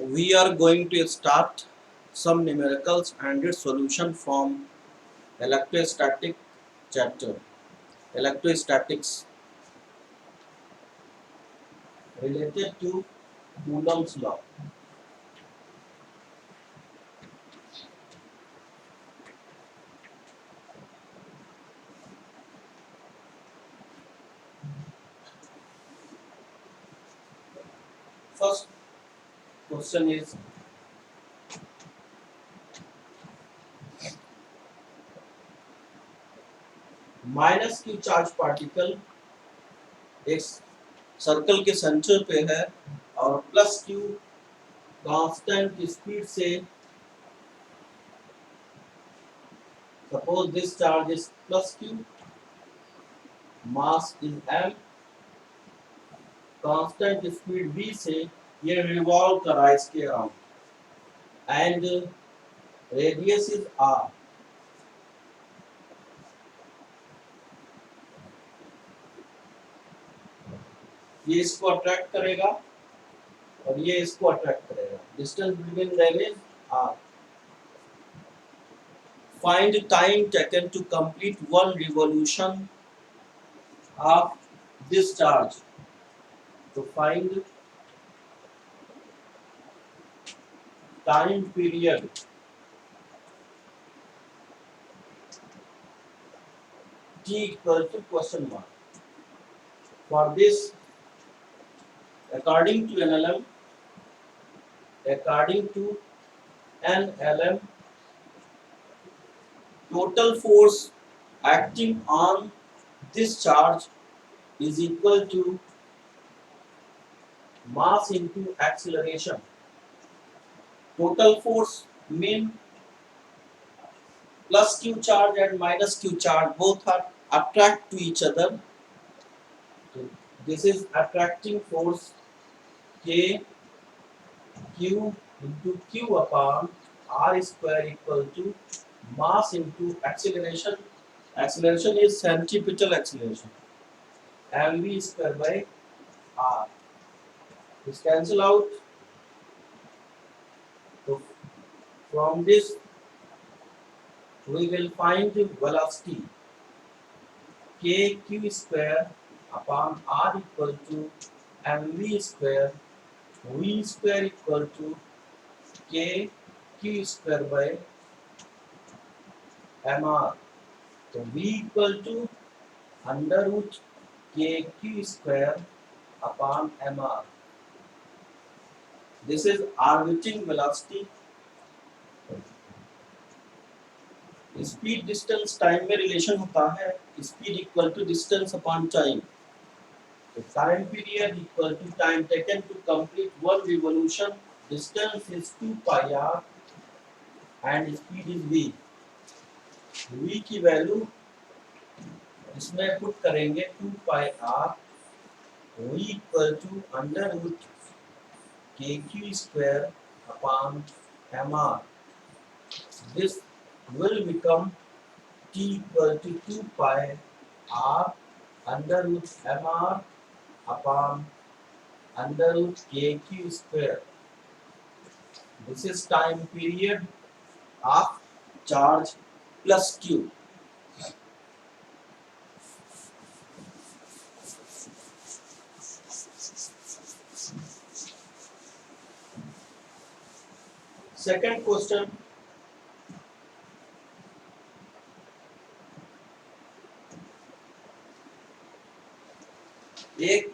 We are going to start some numericals and its solution from electrostatic chapter. Electrostatics related to Coulomb's law. First question is minus q charge particle एक circle के centre पे है और plus q constant speed से suppose this charge is plus q mass is m constant speed v से ये revolve कर रहा है इसके around and radius is r ये इसको अट्रैक्ट करेगा और ये इसको अट्रैक्ट करेगा distance between them is r find time taken to complete one revolution of this charge to find time period t equal to question mark for this according to NLM total force acting on this charge is equal to mass into acceleration. Total force mean plus q charge and minus q charge both are attract to each other. So this is attracting force k q into q upon r square equal to mass into acceleration. Acceleration is centripetal acceleration. mv square by r. This cancel out. So from this we will find the velocity kq square upon r equal to mv square v square equal to kq square by mr. So v equal to under root kq square upon mr. This is orbiting velocity. Speed distance time में relation होता है speed equal to distance upon time तो time period equal to time taken to complete one revolution distance is 2 pi R and speed is v v की value इसमें put करेंगे 2 pi R v equal to under root kq square upon mr. This will become t equal to 2 pi r under root mr upon under root kq square. This is time period of charge plus q. Second question, एक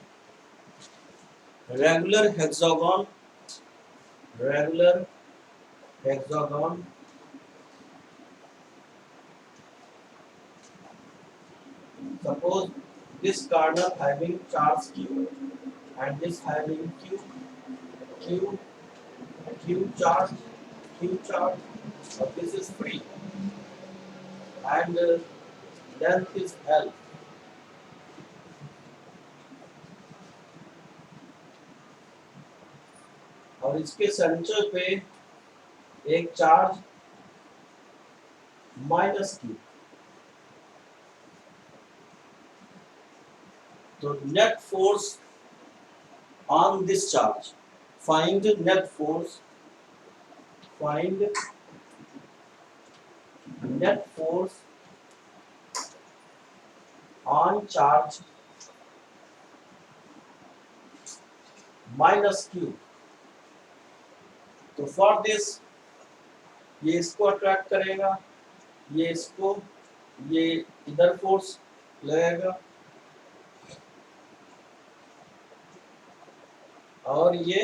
regular hexagon suppose this corner having charge q and this having q charge but this is free and length is L. और इसके centre पे एक charge minus q तो net force on this charge find net force, find net force on charge minus q. तो for this ये इसको attract करेगा, ये इसको, ये इधर फोर्स लगेगा और ये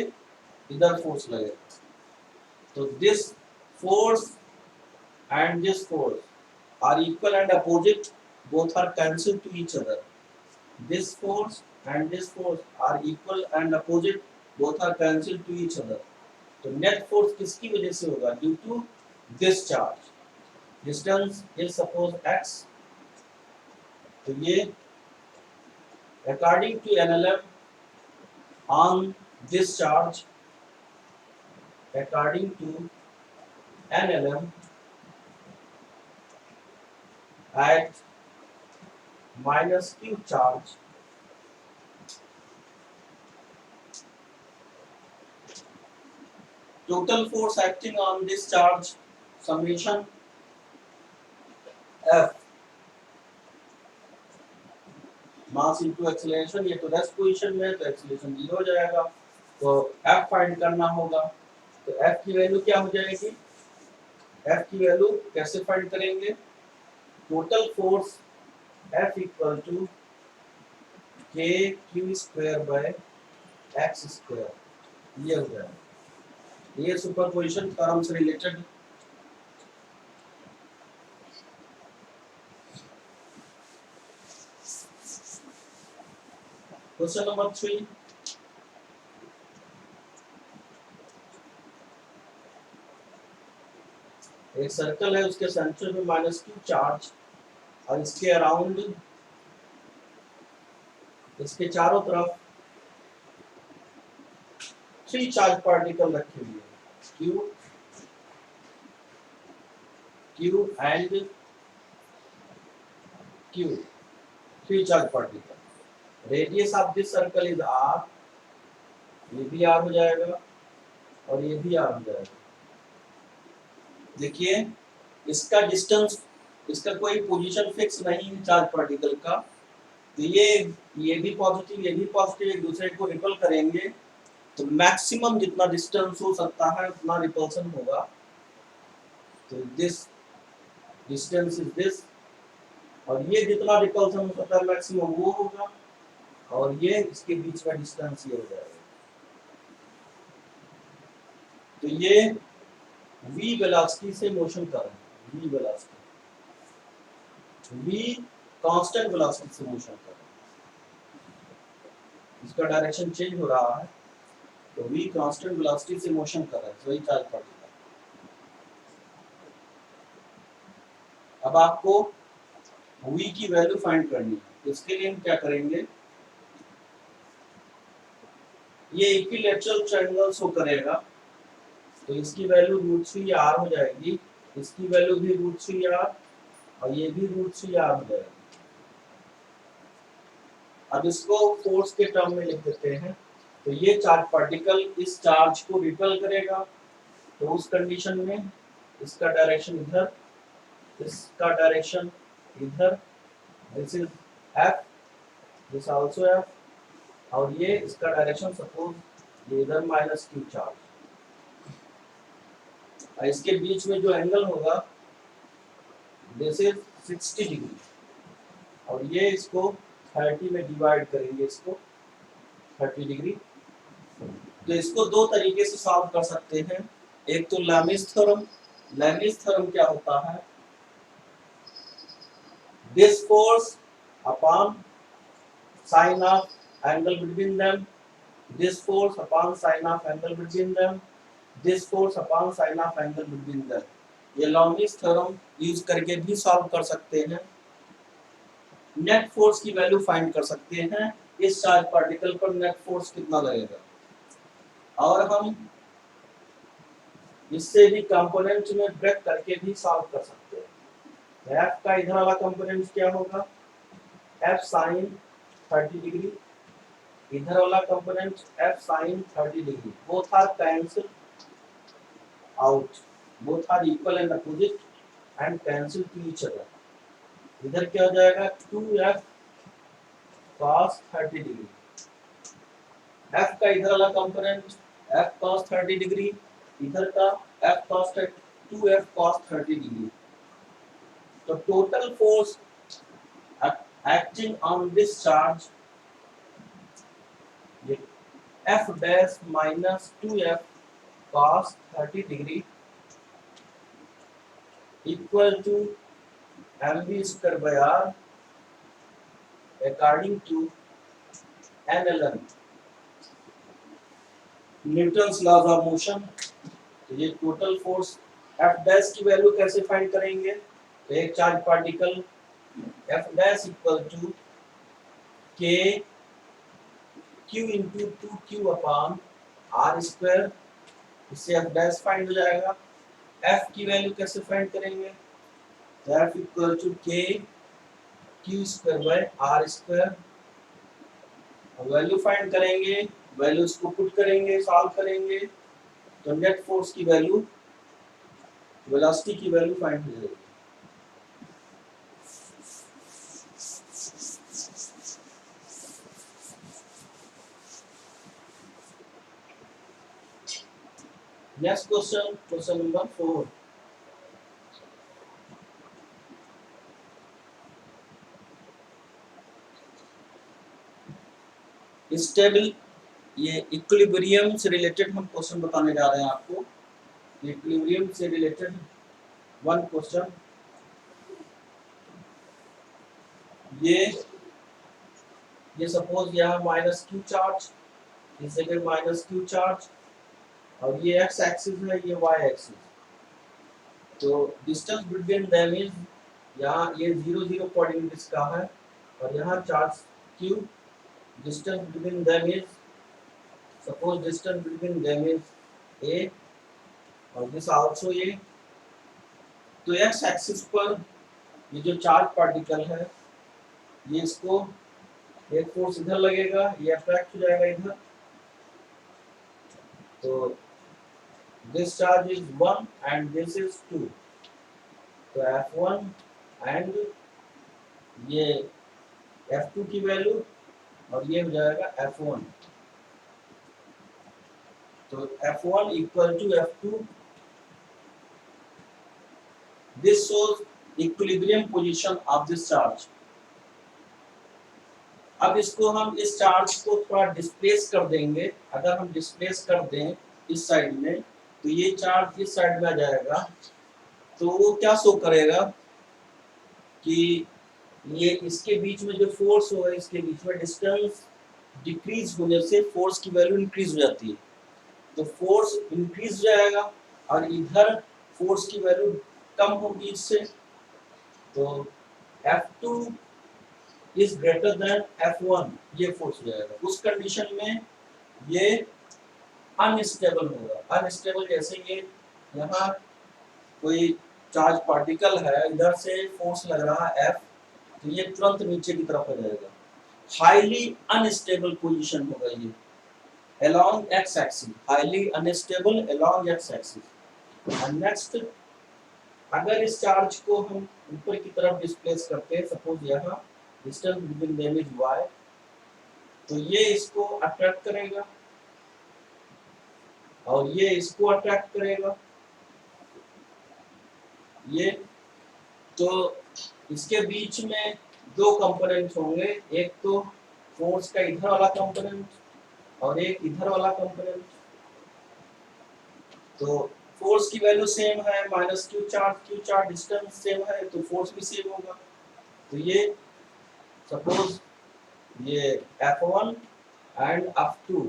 इधर फोर्स लगेगा। तो this force and this force are equal and opposite, both are cancelled to each other. This force and this force are equal and opposite, both are cancelled to each other. तो net force किसकी वजह से होगा? Due to this charge. Distance is suppose x. तो ये according to NLM on this charge, according to NLM at minus q charge, total force acting on this charge summation F mass into acceleration, ये तो rest position में है तो acceleration 0 हो जाएगा, तो F फाइंड करना होगा। तो F की वैल्यू क्या हो जाएगी? F की वैल्यू कैसे फाइंड करेंगे? Total force F equal to k q square by x square, ये हो जाएगा। ये सुपरपोजिशन थ्योरम से रिलेटेड। क्वेश्चन नंबर 3, एक सर्कल है, उसके सेंटर में माइनस q चार्ज और इसके अराउंड, इसके चारों तरफ 3 चार्ज पार्टिकल रखे हुए हैं, q and q, 3 charge particle. Radius of this circle is r, ये भी r हो जाएगा और ये भी r हो जाएगा। देखिए इसका डिस्टेंस, इसका कोई पोजीशन फिक्स नहीं है चार्ज पार्टिकल का, तो ये भी पॉजिटिव, ये भी पॉजिटिव, एक दूसरे को रिपल करेंगे, तो मैक्सिमम जितना डिस्टेंस हो सकता है उतना रिपल्सन होगा। तो दिस डिस्टेंस इज दिस, और ये जितना रिपल्सन हो सकता है मैक्सिमम वो होगा, और ये इसके बीच का डिस्टेंस ये हो जाएगा। तो ये v वेलोसिटी से मोशन कर रहे हैं, v velocity, v constant velocity से मोशन कर रहे हैं, इसका डायरेक्शन चेंज हो रहा है, तो v कांस्टेंट वेलोसिटी से मोशन कर रहा है, वही चार्ज पार्टिकल। अब आपको v की वैल्यू फाइंड करनी है, इसके लिए हम क्या करेंगे, ये इक्विलैटरल ट्रायंगल शो करेगा, तो इसकी वैल्यू √3r हो जाएगी, इसकी वैल्यू भी √3r और ये भी √3r हो जाएगा। अब इसको फोर्स के टर्म में लिख देते हैं, तो ये चार्ज पार्टिकल इस चार्ज को रिपेल करेगा, तो उस कंडीशन में इसका डायरेक्शन इधर, इसका डायरेक्शन इधर, this is F, this also F, और ये इसका डायरेक्शन सपोज ये इधर माइनस q चार्ज, और इसके बीच में जो एंगल होगा दिस इज 60 डिग्री, और ये इसको 30 में डिवाइड करेंगे, इसको 30 डिग्री। तो इसको दो तरीके से सॉल्व कर सकते हैं, एक तो लैमिस थ्योरम। लैमिस थ्योरम क्या होता है, this force upon sine of angle between them, this force upon sine of angle between them, this force upon sine of angle between them. ये लैमिस थ्योरम यूज करके भी solve कर सकते हैं। Net force की वैल्यू फाइंड कर सकते हैं, इस चार्ज पार्टिकल पर नेट फोर्स कितना लगेगा, और हम इससे भी कंपोनेंट में ब्रेक करके भी सॉल्व कर सकते हैं। F का इधर वाला कंपोनेंट क्या होगा, F sin 30 डिग्री इधर वाला कंपोनेंट f sin 30 डिग्री, both are cancel out, both are equal and opposite and cancel to each other. इधर क्या हो जाएगा 2f cos 30 डिग्री, f का इधर वाला कंपोनेंट f cos 30 डिग्री, इधर का f cos 2f cos 30 degree. तो total force acting on this charge f dash minus 2f cos 30 degree equal to mv square by r according to NLM, Newton's laws of motion. तो ये total force f dash की value कैसे find करेंगे, तो एक charge particle f dash equal to k q into 2q upon r square, इससे f dash find हो जाएगा। f की वैल्यू कैसे फाइंड करेंगे, तो f equal to k q square by r square, value find करेंगे, वैल्यूज को put करेंगे, सॉल्व करेंगे, तो नेट फोर्स की वैल्यू, वेलोसिटी की वैल्यू फाइंड हो जाएगी। Next question, question number 4। Stable, ये इक्विलिब्रियम से रिलेटेड हम क्वेश्चन बताने जा रहे हैं आपको। इक्विलिब्रियम से रिलेटेड वन क्वेश्चन, ये सपोज यहाँ माइनस क्यू चार्ज, इस जगह माइनस क्यू चार्ज, और ये एक्स एक्सिस है, ये वाई एक्सिस। तो डिस्टेंस बिटवीन देम इज, यहाँ ये 0 0 कोऑर्डिनेट्स का है, और यहाँ charge Q, distance between them is, suppose distance between them is a, और दिस आल्सो ए। तो एक्स एक्सिस पर ये जो चार्ज पार्टिकल है, ये इसको एक फोर्स इधर लगेगा, ये अट्रैक्ट हो जाएगा इधर, तो this charge is 1 and this is 2, तो F1 एंड ये F2 की वैल्यू, और ये हो जाएगा F1, तो F1 equal to F2, this shows equilibrium position of this charge. अब इसको हम, इस चार्ज को थोड़ा डिस्प्लेस कर देंगे, अगर हम डिस्प्लेस कर दें इस साइड में, तो ये चार्ज इस साइड में आ जाएगा, तो वो क्या शो करेगा कि ये इसके बीच में जो फोर्स होगा, इसके बीच में डिस्टेंस डिक्रीज होने से फोर्स की वैल्यू इंक्रीज हो जाती है, तो फोर्स इंक्रीज हो जाएगा, और इधर फोर्स की वैल्यू कम होगी इससे, तो F2 is greater than F1, ये फोर्स हो जाएगा। उस कंडीशन में ये अनस्टेबल होगा। अनस्टेबल जैसे ये यहाँ कोई चार्ज पार्टिकल है, इधर से फोर्स लग रहा है F, तो ये तुरंत नीचे की तरफ आ जाएगा, हाईली अनस्टेबल पोजीशन होगा ये along x axis, highly unstable along x axis। and next, अगर इस चार्ज को हम ऊपर की तरफ डिस्प्लेस करते हैं, सपोज यहाँ distance between them is y, तो ये इसको अट्रैक्ट करेगा, और ये इसको अट्रैक्ट करेगा, ये, तो इसके बीच में दो कंपोनेंट्स होंगे, एक तो फोर्स का इधर वाला कंपोनेंट और एक इधर वाला कंपोनेंट। तो फोर्स की वैल्यू सेम है, minus Q charge distance same है, तो फोर्स भी सेम होगा। तो ये सपोज ये F1 एंड F2,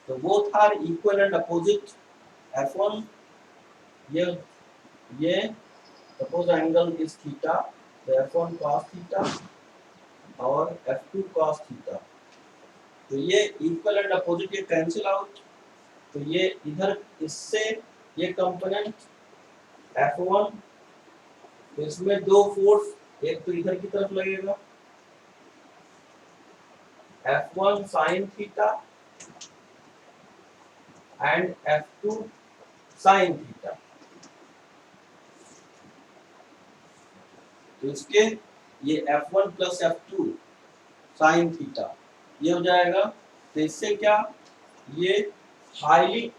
तो both are equal and opposite. F1 ये सपोज एंगल इज थीटा, तो F1 cos थीटा और F2 cos थीटा, तो ये इक्वल एंड अपोजिट, ये कैंसिल आउट, तो ये इधर इससे ये कंपोनेंट F1, तो इसमें दो फोर्स, एक तो इधर की तरफ लगेगा F1 sin theta and F2 sin theta। तो इसके ये F1 plus F2 sin theta ये हो जाएगा। तो इससे क्या, ये हाईली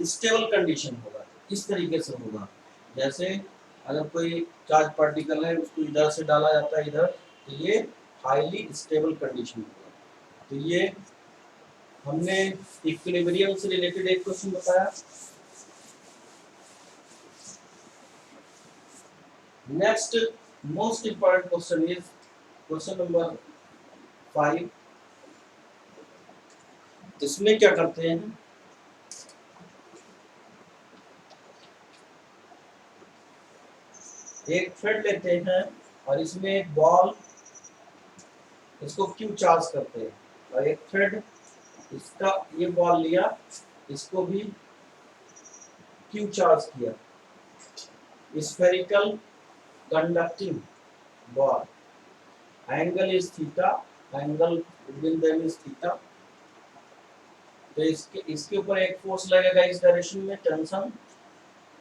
स्टेबल कंडीशन होगा। इस तरीके से होगा, जैसे अगर कोई चार्ज पार्टिकल है उसको इधर से डाला जाता है इधर, तो ये हाईली स्टेबल कंडीशन होगा। तो ये हमने इक्विलिब्रियम से रिलेटेड एक क्वेश्चन बताया। Next most important question is question number 5। इसमें क्या करते हैं, एक थ्रेड लेते हैं और इसमें एक बॉल, इसको क्यू चार्ज करते हैं, और एक थ्रेड इसका ये बॉल लिया, इसको भी क्यू चार्ज किया। Spherical conducting ball, angle is theta, angle between them is theta. तो इसके ऊपर एक फोर्स लगेगा इस डायरेक्शन में, टेंशन,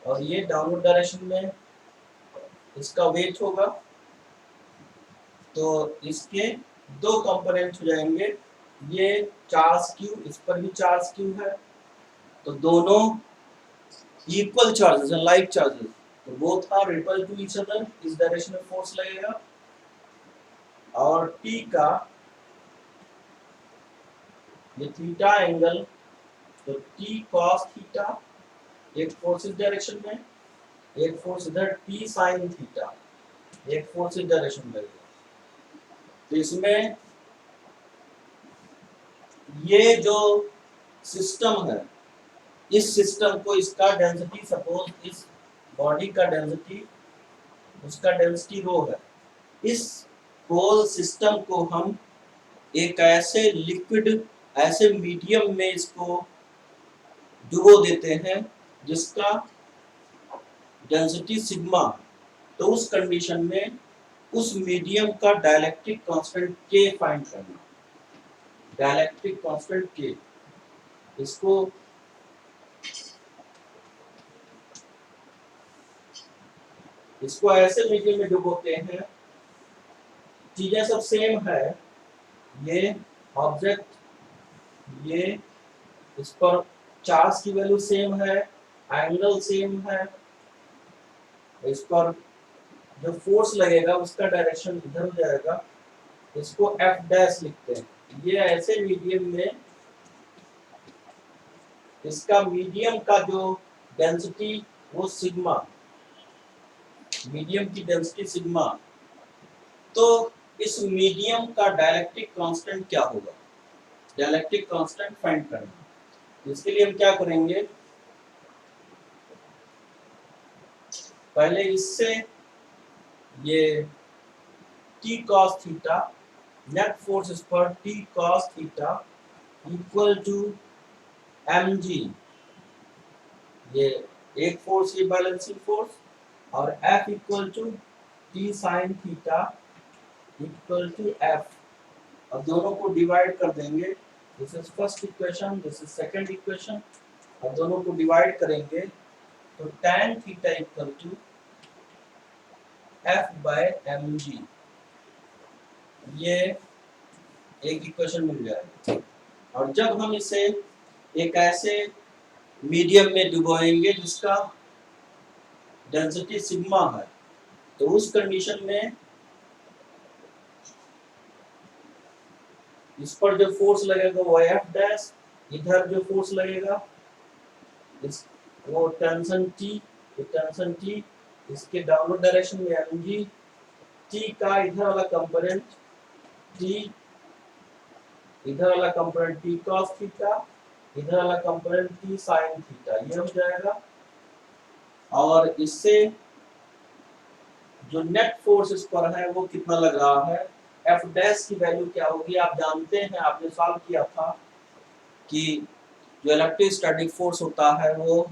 और ये डाउनवर्ड डायरेक्शन में इसका वेट होगा। तो इसके दो कंपोनेंट हो जाएंगे, ये चार्ज क्यू, इस पर भी चार्ज क्यू है, तो दोनों इक्वल चार्जेस हैं, लाइक चार्जेस, तो both are repel to each other, इस डायरेक्शन में फोर्स लगेगा। और टी का ये थीटा एंगल, तो टी कॉस थीटा, एक फोर्स इस डायरेक्शन में, एक फोर्स इधर टी साइन थीटा, एक फोर्स इस डायरेक्शन में लगेगा। तो इसमें ये जो सिस्टम है, इस सिस्टम को, इसका डेंसिटी, सपोज इस बॉडी का डेंसिटी, उसका डेंसिटी रो है, इस होल सिस्टम को हम एक ऐसे लिक्विड, ऐसे मीडियम में इसको डुबो देते हैं जिसका डेंसिटी सिग्मा। तो उस कंडीशन में उस मीडियम का डाइलेक्ट्रिक कांस्टेंट के फाइंड करना, डाइलेक्ट्रिक कांस्टेंट के, इसको ऐसे मीडियम में डुबोते हैं, चीजें सब सेम है, ये ऑब्जेक्ट, ये इस पर चार्ज की वैल्यू सेम है, एंगल सेम है, इस पर जो फोर्स लगेगा उसका डायरेक्शन इधर हो जाएगा, इसको एफ डैश लिखते हैं। ये ऐसे मीडियम में इसका मीडियम का जो डेंसिटी वो सिग्मा, मीडियम की डेंसिटी सिग्मा। तो इस मीडियम का डाइलेक्ट्रिक कांस्टेंट क्या होगा, डाइलेक्ट्रिक कांस्टेंट फाइंड करना। इसके लिए हम क्या करेंगे, पहले इससे ये t cos theta, net force इस पर t cos theta equal to mg, ये एक फोर्स, ये बैलेंसिंग फोर्स, और F equal to t sin theta equal to F, अब दोनों को डिवाइड कर देंगे। This is first equation, this is second equation, अब दोनों को डिवाइड करेंगे तो tan theta equal to F by mg, ये एक इक्वेशन मिल जाएगी। और जब हम इसे एक ऐसे मीडियम में डुबोएंगे जिसका डेंसिटी सिग्मा है, तो उस कंडीशन में इस पर जो फोर्स लगेगा वो एफ डैश, इधर जो फोर्स लगेगा इस वो टेंशन टी, इसके डाउनवर्ड डायरेक्शन में mg, टी का इधर वाला कंपोनेंट टी, इधर वाला कंपोनेंट टी cos थीटा, इधर वाला कंपोनेंट टी sin थीटा, ये हो जाएगा। और इससे जो नेट फोर्स इस पर है वो कितना लग रहा है, एफ डैश की वैल्यू क्या होगी, आप जानते हैं, आपने सॉल्व किया था कि जो इलेक्ट्रोस्टैटिक फोर्स होता है वो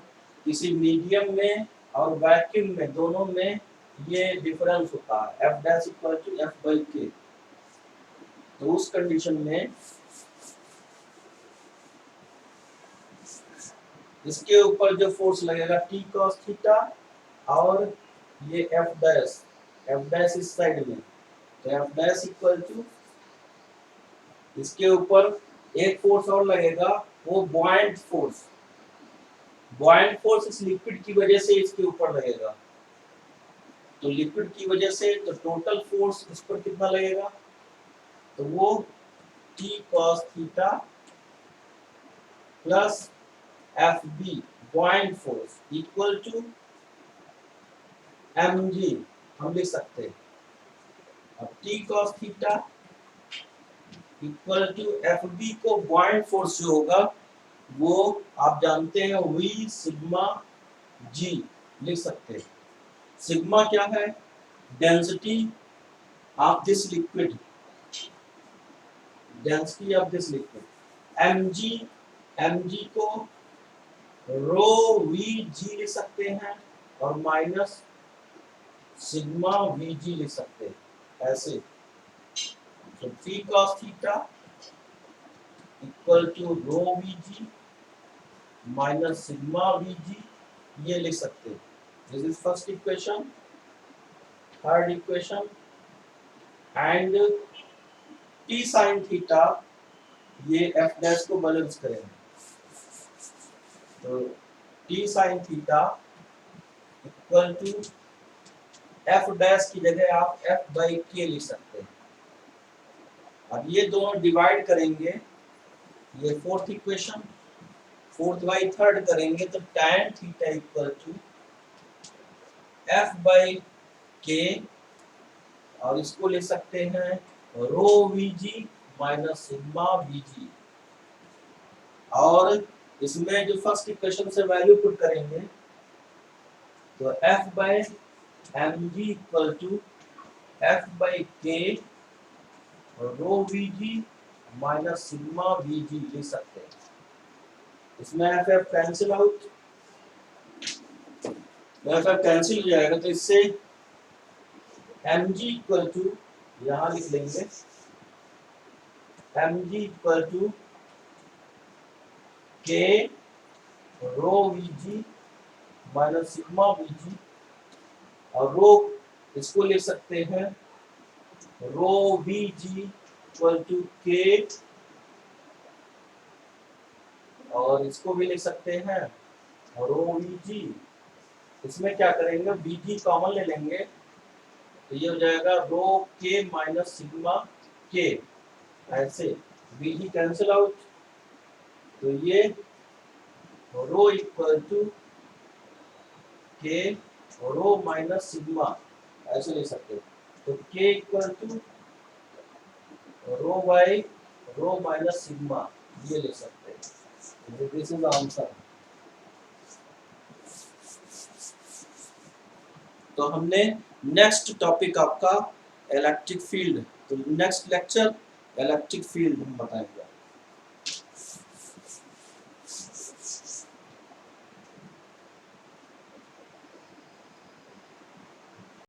किसी मीडियम में और वैक्यूम में, दोनों में ये डिफरेंस होता है F dash equal to F by K. तो उस कंडीशन में इसके ऊपर जो फोर्स लगेगा टी कॉस थीटा, और ये एफ डैश इस साइड में, तो एफ डैश इक्वल टू इसके ऊपर एक फोर्स और लगेगा, वो बॉयंट फोर्स इस लिक्विड की वजह से इसके ऊपर लगेगा। तो लिक्विड की वजह से तो टोटल फोर्स इस पर कितना लगेगा, तो वो T cos theta plus F B buoyant force equal to M G हम लिख सकते हैं। अब T cos theta equal to F B को बॉयंट फोर्स जो होगा वो आप जानते हैं वी सिग्मा जी लिख सकते हैं। सिग्मा क्या है, density of this liquid, density of this liquid. mg को रो वी जी लिख सकते हैं और माइनस सिग्मा वी जी लिख सकते हैं ऐसे। तो T cos theta equal to rho V G minus sigma V G, ये लिख सकते हैं। This is first equation. Third equation, and T sine theta, ये एफ डैश को बैलेंस करेंगे, तो T sine theta equal to F dash की जगह आप एफ बाई के लिख सकते हैं। अब ये दोनों डिवाइड करेंगे, ये fourth equation, fourth by third करेंगे तो tan theta equal to F by K, और इसको ले सकते हैं rho V G minus sigma V G, और इसमें जो फर्स्ट इक्वेशन से वैल्यू पुट करेंगे तो F by M G equal to F by K rho V G minus sigma V G लिख सकते हैं। इसमें F F cancel out, F F cancel हो जाएगा, तो इससे एम जी इक्वल टू यहाँ लिख लेंगे M G equal to K rho V G minus sigma V G, और रो इसको ले सकते हैं rho V G equal to K, और इसको भी ले सकते हैं रो वी जी। इसमें क्या करेंगे, वी जी कॉमन ले लेंगे, तो ये हो जाएगा रो के माइनस सिग्मा के, ऐसे वी जी कैंसिल आउट, तो ये rho equal to K row minus sigma ऐसे ले सकते हैं। तो K equal to rho by rho minus sigma, ये ले सकते हैं। This is answer. तो हमने नेक्स्ट टॉपिक आपका इलेक्ट्रिक फील्ड, तो नेक्स्ट लेक्चर इलेक्ट्रिक फील्ड हम बताएंगे।